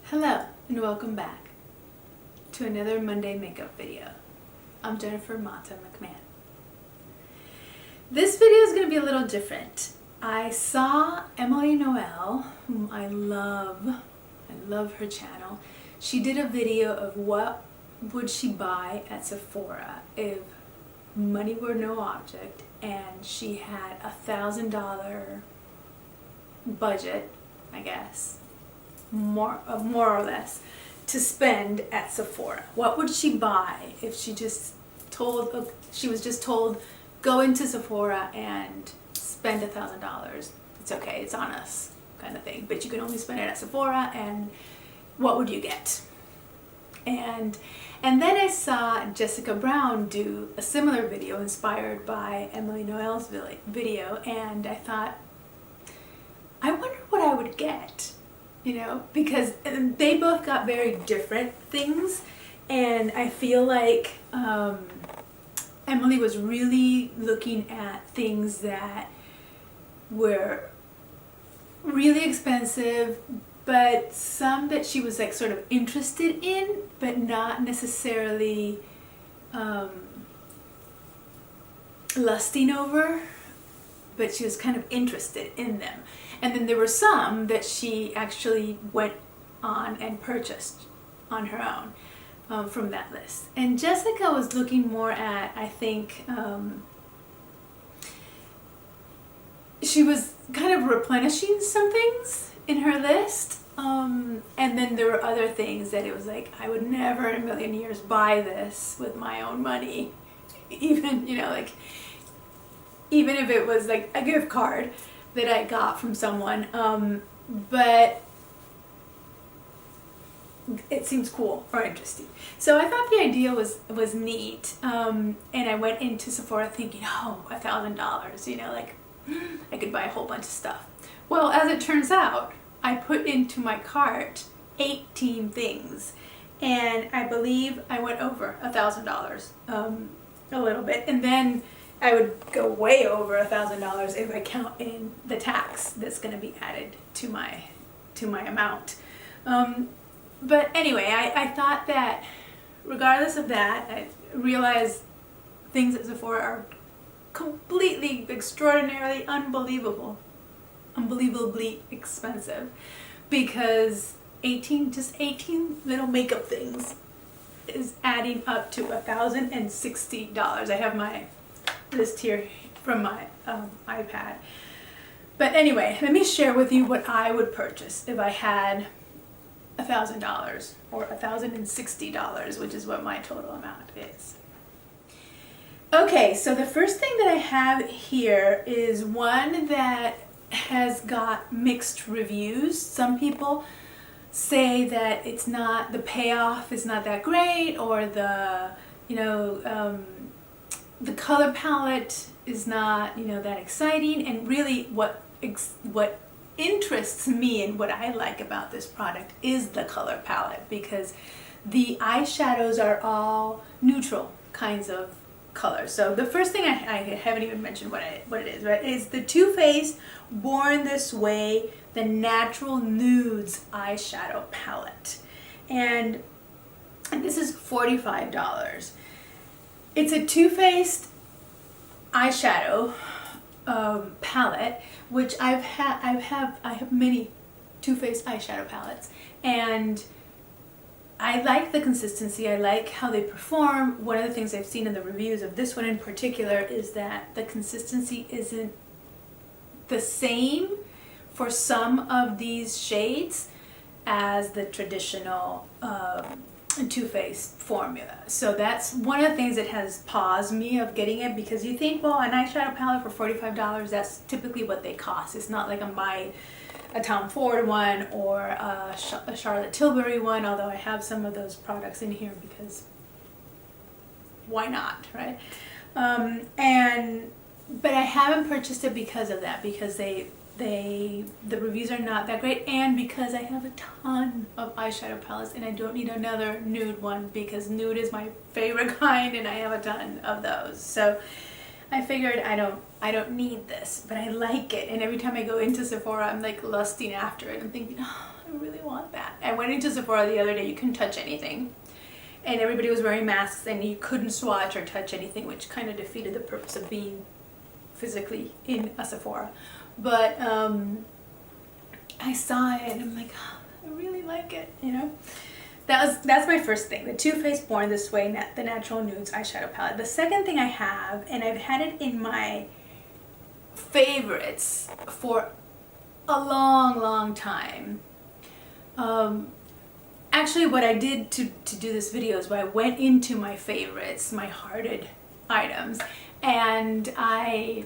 Hello and welcome back to another Monday makeup video. I'm Jennifer Mata-McMahon. This video is going to be a little different. I saw Emily Noel, whom I love her channel. She did a video of what would she buy at Sephora if money were no object, and she had $1,000 budget, I guess, more or less, to spend at Sephora. What would she buy if she was just told go into Sephora and spend $1,000? It's okay, it's on us, kind of thing. But you can only spend it at Sephora, and what would you get? And then I saw Jessica Braun do a similar video inspired by Emily Noel's video, and I thought, I wonder what I would get. You know, because they both got very different things, and I feel like Emily was really looking at things that were really expensive, but some that she was like sort of interested in, but not necessarily lusting over, but she was kind of interested in them. And then there were some that she actually went on and purchased on her own from that list. And Jessica was looking more at, I think, she was kind of replenishing some things in her list. And then there were other things that it was like, I would never in a million years buy this with my own money. Even, you know, like, even if it was like a gift card that I got from someone, but it seems cool or interesting. So I thought the idea was neat, and I went into Sephora thinking, oh, $1,000, you know, like I could buy a whole bunch of stuff. Well, as it turns out, I put into my cart 18 things, and I believe I went over $1,000, a little bit, and then I would go way over $1,000 if I count in the tax that's going to be added to my amount. But anyway, I thought that regardless of that, I realized things at Sephora are completely, extraordinarily, unbelievably expensive, because 18 little makeup things is adding up to $1,060. I have my list here from my iPad. But anyway, let me share with you what I would purchase if I had $1,000 or $1,060, which is what my total amount is. Okay, so the first thing that I have here is one that has got mixed reviews. Some people say that it's not, the payoff is not that great, or the, you know, the color palette is not, you know, that exciting. And really what interests me and what I like about this product is the color palette, because the eyeshadows are all neutral kinds of colors. So the first thing I haven't even mentioned what it is, right, is the Too Faced Born This Way, the Natural Nudes eyeshadow palette. And this is $45. It's a Too Faced eyeshadow palette, which I have many Too Faced eyeshadow palettes, and I like the consistency. I like how they perform. One of the things I've seen in the reviews of this one in particular is that the consistency isn't the same for some of these shades as the traditional Too Faced formula. So that's one of the things that has paused me of getting it, because you think, well, an eyeshadow palette for $45, that's typically what they cost. It's not like I'm buying a Tom Ford one or a Charlotte Tilbury one, although I have some of those products in here because why not, right? But I haven't purchased it because of that, because the reviews are not that great, and because I have a ton of eyeshadow palettes and I don't need another nude one, because nude is my favorite kind and I have a ton of those. So I figured I don't need this, but I like it. And every time I go into Sephora, I'm like lusting after it. I'm thinking, oh, I really want that. I went into Sephora the other day, you couldn't touch anything. And everybody was wearing masks and you couldn't swatch or touch anything, which kind of defeated the purpose of being physically in a Sephora. But I saw it and I'm like, oh, I really like it, you know? That's my first thing, the Too Faced Born This Way, the Natural Nudes eyeshadow palette. The second thing I have, and I've had it in my favorites for a long, long time. Actually, what I did to do this video is I went into my favorites, my hearted items, and I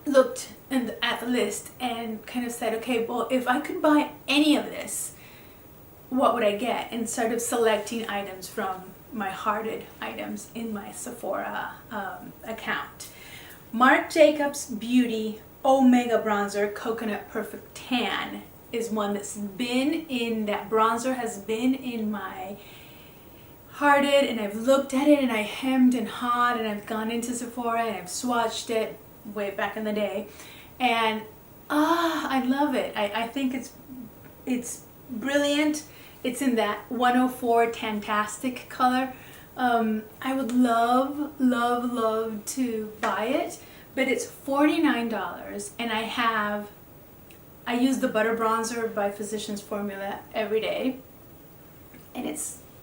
looked at the list and kind of said, okay, well, if I could buy any of this, what would I get? And started selecting items from my hearted items in my Sephora account. Marc Jacobs Beauty Omega Bronzer Coconut Perfect Tan is one that's been in, that bronzer has been in my hearted, and I've looked at it and I hemmed and hawed, and I've gone into Sephora and I've swatched it way back in the day, and I love it. I think it's brilliant. It's in that 104 Tantastic color. I would love, love, love to buy it, but it's $49, and I use the Butter Bronzer by Physicians Formula every day, and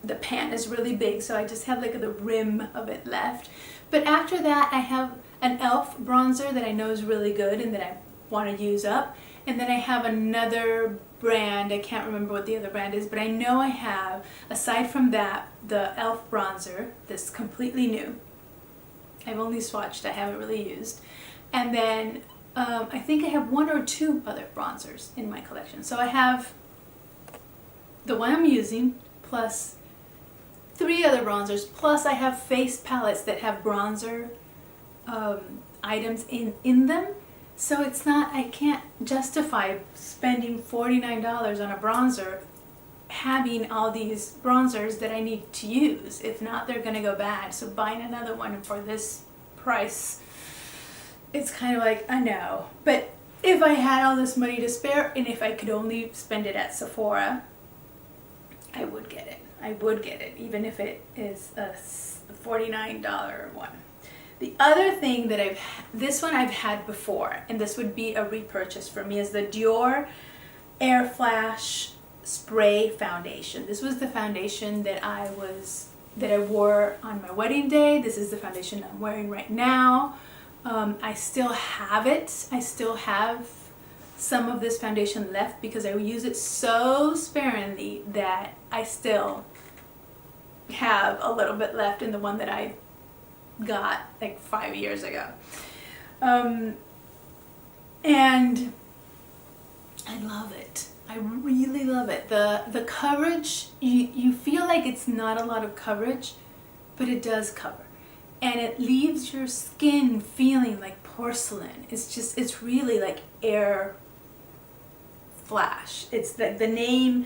the pan is really big, so I just have like the rim of it left. But after that, I have an e.l.f. bronzer that I know is really good and that I want to use up. And then I have another brand, I can't remember what the other brand is, but I know I have, aside from that, the e.l.f. bronzer that's completely new. I've only swatched, I haven't really used. And then I think I have 1 or 2 other bronzers in my collection. So I have the one I'm using, plus 3 other bronzers, plus I have face palettes that have bronzer items in them. So it's not, I can't justify spending $49 on a bronzer having all these bronzers that I need to use. If not, they're gonna go bad. So buying another one for this price, it's kind of like, I know. But if I had all this money to spare, and if I could only spend it at Sephora, I would get it. I would get it, even if it is a $49 one. The other thing that this one I've had before, and this would be a repurchase for me, is the Dior Air Flash Spray Foundation. This was the foundation that I wore on my wedding day. This is the foundation I'm wearing right now. I still have it. I still have some of this foundation left because I use it so sparingly that I still have a little bit left in the one that I got like 5 years ago. And I love it. I really love it. The coverage, you feel like it's not a lot of coverage, but it does cover. And it leaves your skin feeling like porcelain. It's really like Air Flash. It's the name,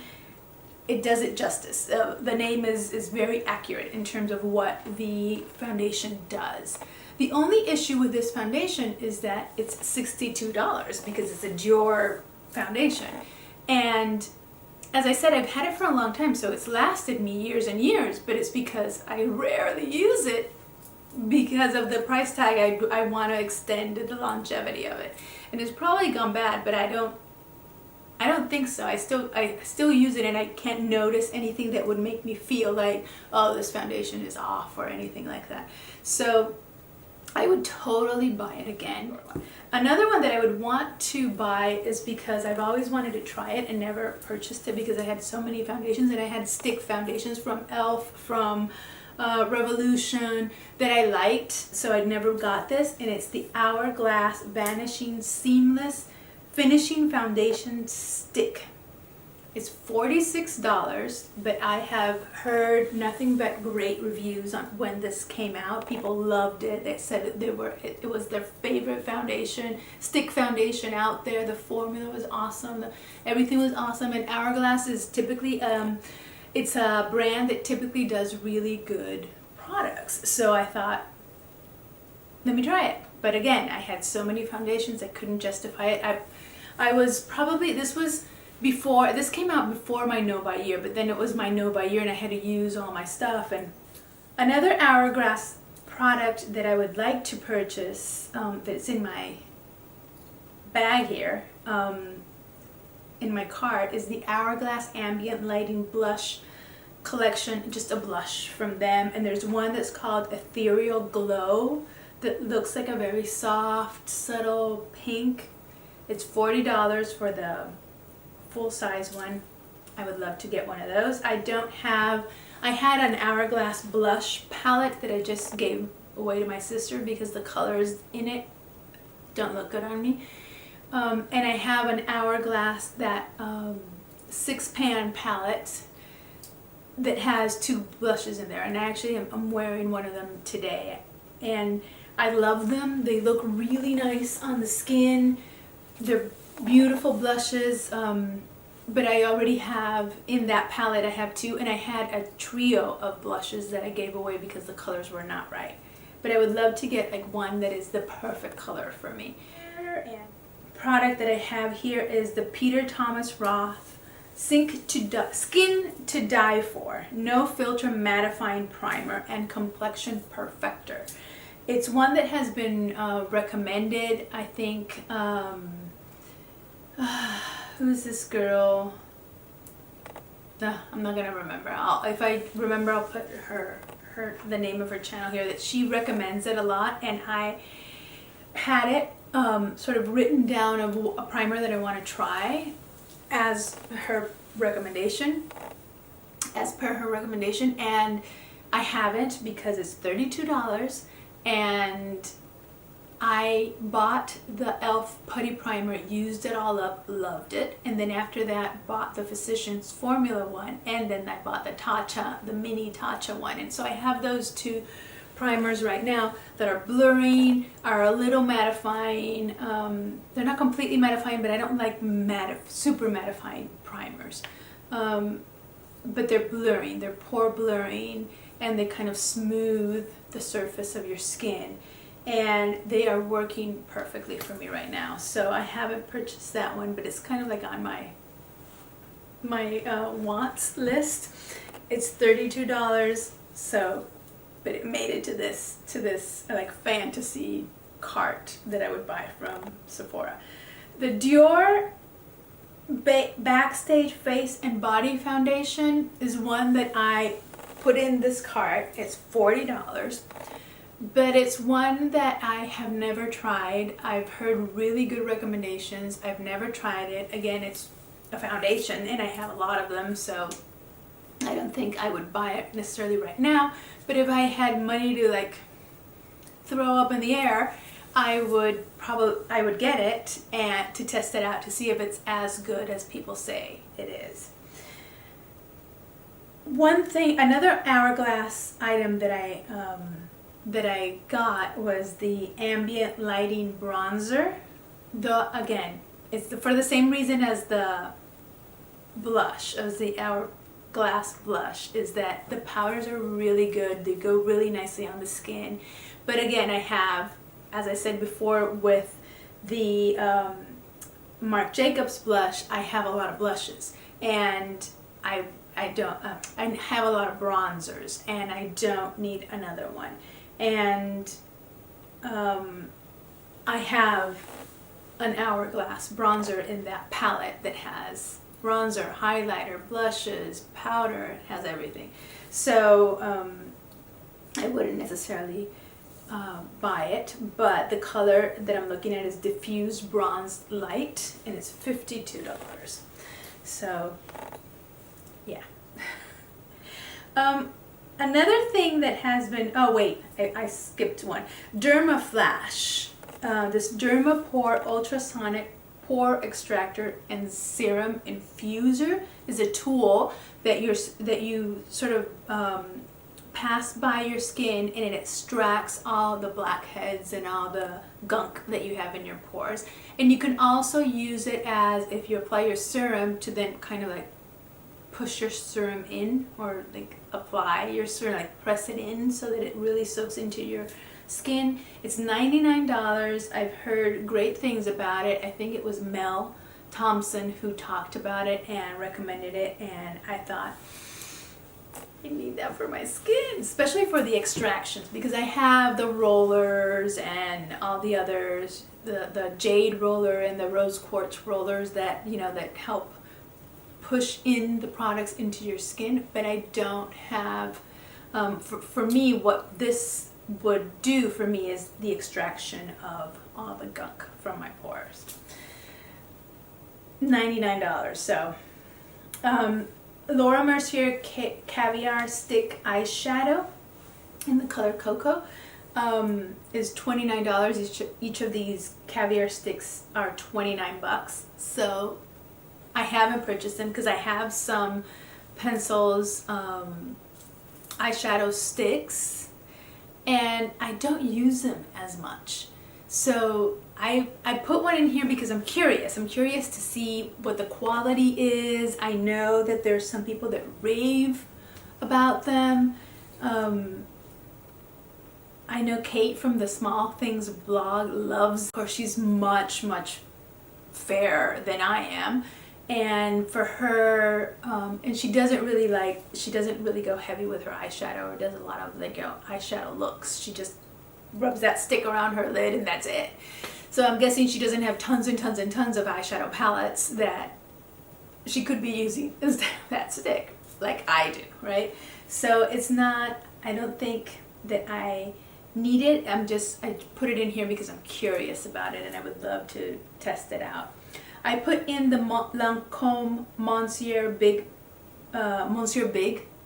it does it justice. The name is very accurate in terms of what the foundation does. The only issue with this foundation is that it's $62 because it's a Dior foundation. And as I said, I've had it for a long time, so it's lasted me years and years, but it's because I rarely use it because of the price tag. I want to extend the longevity of it. And it's probably gone bad, but I don't think so. I still use it, and I can't notice anything that would make me feel like, oh, this foundation is off or anything like that. So I would totally buy it again. Another one that I would want to buy is because I've always wanted to try it and never purchased it because I had so many foundations, and I had stick foundations from e.l.f., from Revolution that I liked, so I never got this, and it's the Hourglass Vanishing Seamless Finishing Foundation Stick. It's $46, but I have heard nothing but great reviews on when this came out. People loved it. They said it was their favorite foundation, stick foundation out there. The formula was awesome. Everything was awesome. And Hourglass is typically, it's a brand that typically does really good products. So I thought, let me try it. But again, I had so many foundations I couldn't justify it. I was probably, this came out before my No by Year, but then it was my No by Year and I had to use all my stuff. And another Hourglass product that I would like to purchase, that's in my bag here, in my cart, is the Hourglass Ambient Lighting Blush collection, just a blush from them. And there's one that's called Ethereal Glow that looks like a very soft, subtle pink. It's $40 for the full-size one. I would love to get one of those. I had an Hourglass blush palette that I just gave away to my sister because the colors in it don't look good on me. And I have an Hourglass, that 6-pan palette that has 2 blushes in there, and actually I'm wearing one of them today, and I love them. They look really nice on the skin. They're beautiful blushes, but I already have, in that palette I have 2, and I had a trio of blushes that I gave away because the colors were not right. But I would love to get like one that is the perfect color for me. And product that I have here is the Peter Thomas Roth Skin to Die For No Filter Mattifying Primer and Complexion Perfector. It's one that has been recommended, I think, who's this girl? I'm not gonna remember. If I remember, I'll put the name of her channel here. That she recommends it a lot, and I had it sort of written down of a primer that I want to try as per her recommendation, and I haven't because it's $32, and I bought the e.l.f. putty primer, used it all up, loved it, and then after that bought the Physicians Formula one, and then I bought the mini Tatcha one, and so I have those 2 primers right now that are blurring, are a little mattifying. They're not completely mattifying, but I don't like super mattifying primers. But they're blurring, they're pore blurring, and they kind of smooth the surface of your skin. And they are working perfectly for me right now. So I haven't purchased that one, but it's kind of like on my wants list. It's $32, so, but it made it to this like fantasy cart that I would buy from Sephora. The Dior Backstage Face and Body Foundation is one that I put in this cart. It's $40, but it's one that I have never tried. I've heard really good recommendations. I've never tried it. Again, it's a foundation and I have a lot of them, so I don't think I would buy it necessarily right now, but if I had money to like throw up in the air, I would get it and to test it out to see if it's as good as people say it is. One thing, another Hourglass item that I got was the Ambient Lighting Bronzer. Again, it's for the same reason as the blush, as the Hourglass blush, is that the powders are really good. They go really nicely on the skin. But again, I have, as I said before, with the Marc Jacobs blush, I have a lot of blushes, and I have a lot of bronzers, and I don't need another one. And I have an Hourglass bronzer in that palette that has bronzer, highlighter, blushes, powder, it has everything. So I wouldn't necessarily buy it, but the color that I'm looking at is Diffused Bronze Light, and it's $52. So yeah. Another thing that has been, oh wait, I skipped one. Derma Flash. This Derma Pore Ultrasonic Pore Extractor and Serum Infuser is a tool that you sort of pass by your skin, and it extracts all the blackheads and all the gunk that you have in your pores. And you can also use it as, if you apply your serum, to then kind of like push your serum in, or like apply your serum, like press it in so that it really soaks into your skin. It's $99. I've heard great things about it. I think it was Mel Thompson who talked about it and recommended it, and I thought, I need that for my skin, especially for the extractions, because I have the rollers and all the others, the jade roller and the rose quartz rollers that, you know, that help push in the products into your skin, but I don't have, for me, what this would do for me is the extraction of all the gunk from my pores. $99. So Laura Mercier Caviar Stick Eyeshadow in the color Cocoa is $29. Each of these caviar sticks are 29 bucks. So I haven't purchased them because I have some pencils, eyeshadow sticks, and I don't use them as much. So I put one in here because I'm curious. I'm curious to see what the quality is. I know that there's some people that rave about them. I know Kate from the Small Things blog loves, of course she's much fairer than I am. And for her, and she doesn't really go heavy with her eyeshadow or does a lot of like eyeshadow looks. She just rubs that stick around her lid and that's it. So I'm guessing she doesn't have tons and tons and tons of eyeshadow palettes that she could be using instead of that stick, like I do, right? So it's not, I don't think that I need it. I put it in here because I'm curious about it and I would love to test it out. I put in the Lancome Monsieur Big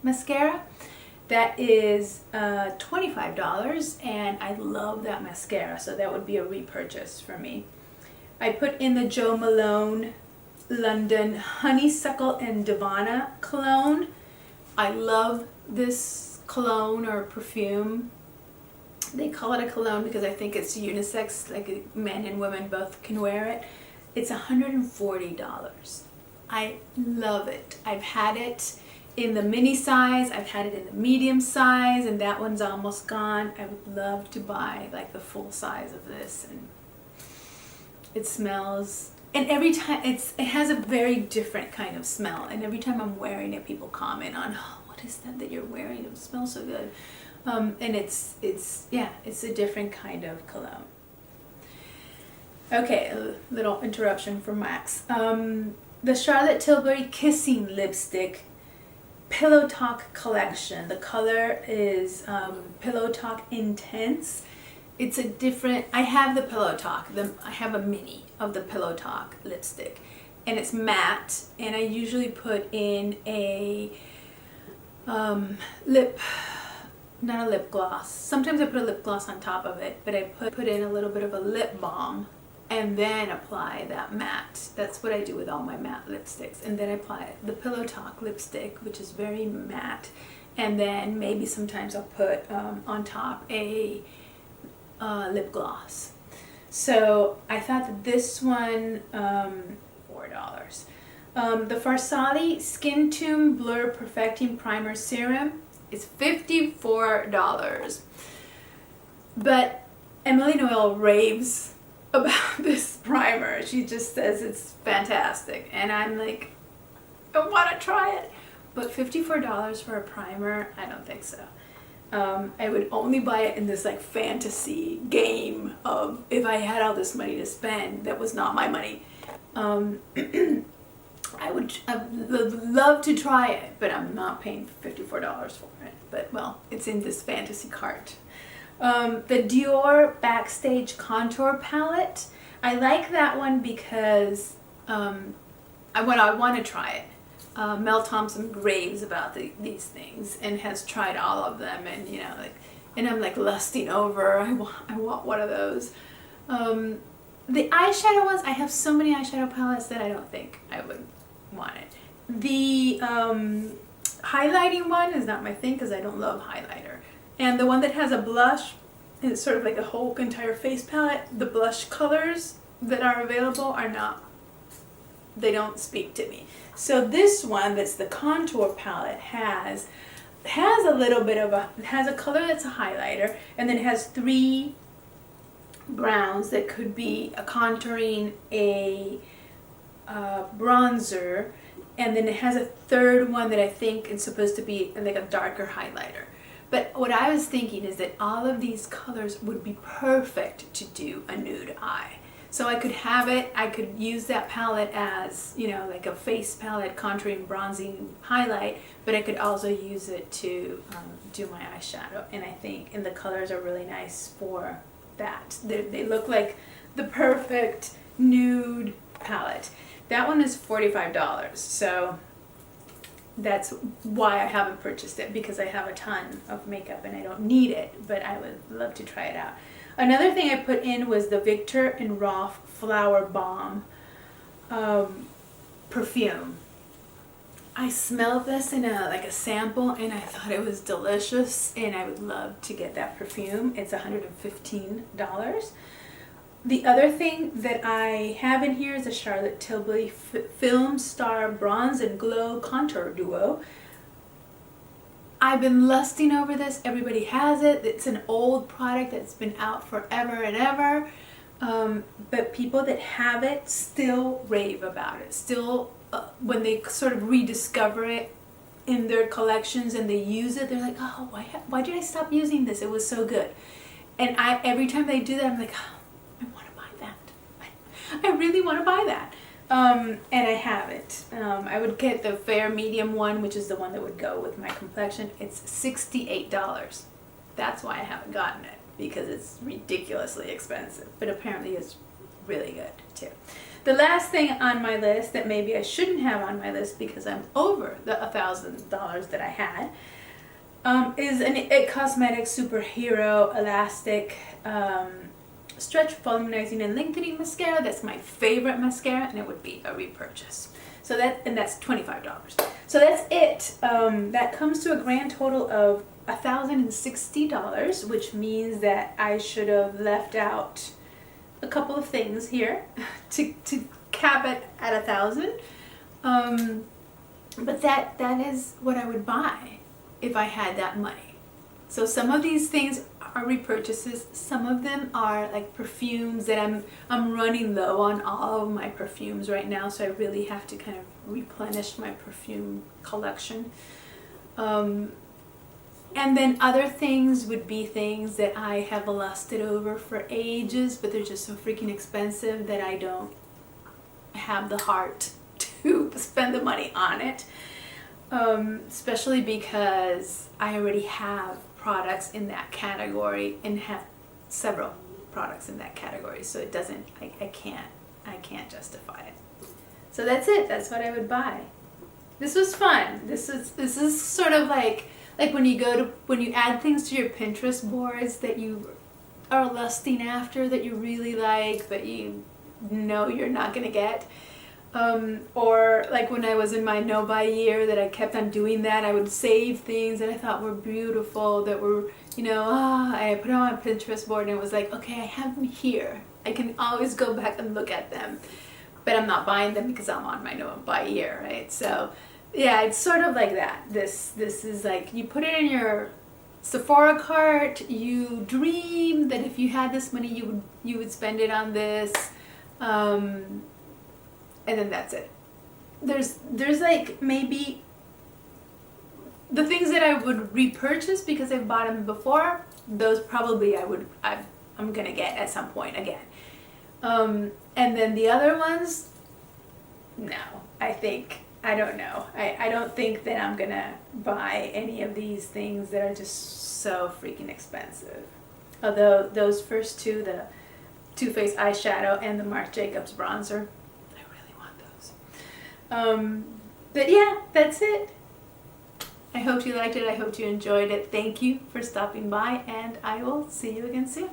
mascara. That is $25, and I love that mascara, so that would be a repurchase for me. I put in the Jo Malone London Honeysuckle and Divana cologne. I love this cologne or perfume. They call it a cologne because I think it's unisex, like men and women both can wear it. It's $140. I love it. I've had it in the mini size, I've had it in the medium size, and that one's almost gone. I would love to buy like the full size of this, and it smells, and every time it has a very different kind of smell, and every time I'm wearing it, people comment on, oh, what is that you're wearing? It smells so good. And it's a different kind of cologne. Okay, a little interruption from Max. The Charlotte Tilbury Kissing Lipstick Pillow Talk collection. The color is Pillow Talk Intense. It's a different, I have the Pillow Talk, I have a mini of the Pillow Talk lipstick, and it's matte, and I usually put in a not a lip gloss. Sometimes I put a lip gloss on top of it, but I put in a little bit of a lip balm and then apply that matte. That's what I do with all my matte lipsticks. And then I apply the Pillow Talk lipstick, which is very matte, and then maybe sometimes I'll put on top a lip gloss. So I thought that this one, $4. The Farsali Skin Tune Blur Perfecting Primer Serum is $54. But Emily Noel raves about this primer. She just says it's fantastic, and I'm like, I want to try it, but $54 for a primer, I don't think so. I would only buy it in this like fantasy game of if I had all this money to spend that was not my money. I would love to try it, but I'm not paying $54 for it. But well, it's in this fantasy cart. The Dior Backstage Contour Palette. I like that one because I want to try it. Mel Thompson raves about these things and has tried all of them, and you know, like, and I'm like lusting over. I want one of those. The eyeshadow ones, I have so many eyeshadow palettes that I don't think I would want it. The highlighting one is not my thing because I don't love highlighter. And the one that has a blush, and it's sort of like a whole entire face palette, the blush colors that are available are not, they don't speak to me. So this one, that's the contour palette, has has a little bit of it has a color that's a highlighter, and then it has 3 browns that could be a contouring, a bronzer, and then it has a third one that I think is supposed to be like a darker highlighter. But what I was thinking is that all of these colors would be perfect to do a nude eye. So I could have it, I could use that palette as, you know, like a face palette, contouring, bronzing, highlight, but I could also use it to do my eyeshadow. And the colors are really nice for that. They look like the perfect nude palette. That one is $45, so that's why I haven't purchased it, because I have a ton of makeup and I don't need it, but I would love to try it out. Another thing I put in was the Victor and Rolf Flower Bomb perfume. I smelled this in a sample and I thought it was delicious, and I would love to get that perfume. It's $115. The other thing that I have in here is a Charlotte Tilbury Film Star Bronze and Glow Contour Duo. I've been lusting over this. Everybody has it. It's an old product that's been out forever and ever. But people that have it still rave about it. Still, when they sort of rediscover it in their collections and they use it, they're like, oh, why did I stop using this? It was so good. And every time they do that, I'm like, oh, I want to buy that. I really want to buy that. And I have it. I would get the fair medium one, which is the one that would go with my complexion. It's $68. That's why I haven't gotten it, because it's ridiculously expensive, but apparently it's really good too. The last thing on my list that maybe I shouldn't have on my list because I'm over the $1,000 that I had is an IT Cosmetics Superhero Elastic Stretch Volumizing and Lengthening Mascara. That's my favorite mascara, and it would be a repurchase. So that's $25. So that's it. That comes to a grand total of $1,060, which means that I should have left out a couple of things here to cap it at $1,000. But that is what I would buy if I had that money. So some of these things are repurchases. Some of them are like perfumes that I'm running low on all of my perfumes right now, so I really have to kind of replenish my perfume collection. And then other things would be things that I have lusted over for ages, but they're just so freaking expensive that I don't have the heart to spend the money on it. Especially because I already have products in that category and have several products in that category, so it doesn't, I can't justify it. So that's it. That's what I would buy. This was fun. This is sort of like when you add things to your Pinterest boards that you are lusting after, that you really like, but you know you're not gonna get. Or like when I was in my no-buy year, that I kept on doing that. I would save things that I thought were beautiful, that were, I put it on my Pinterest board, and it was like, okay, I have them here. I can always go back and look at them, but I'm not buying them because I'm on my no-buy year, right? So yeah, it's sort of like that. This is like, you put it in your Sephora cart, you dream that if you had this money, you would spend it on this, and then that's it. There's like maybe the things that I would repurchase because I've bought them before. Those probably I'm gonna get at some point again. And then the other ones, no. I don't know. I don't think that I'm gonna buy any of these things that are just so freaking expensive. Although those first two, the Too Faced eyeshadow and the Marc Jacobs bronzer, but yeah, that's it. I hope you liked it. I hope you enjoyed it. Thank you for stopping by, and I will see you again soon.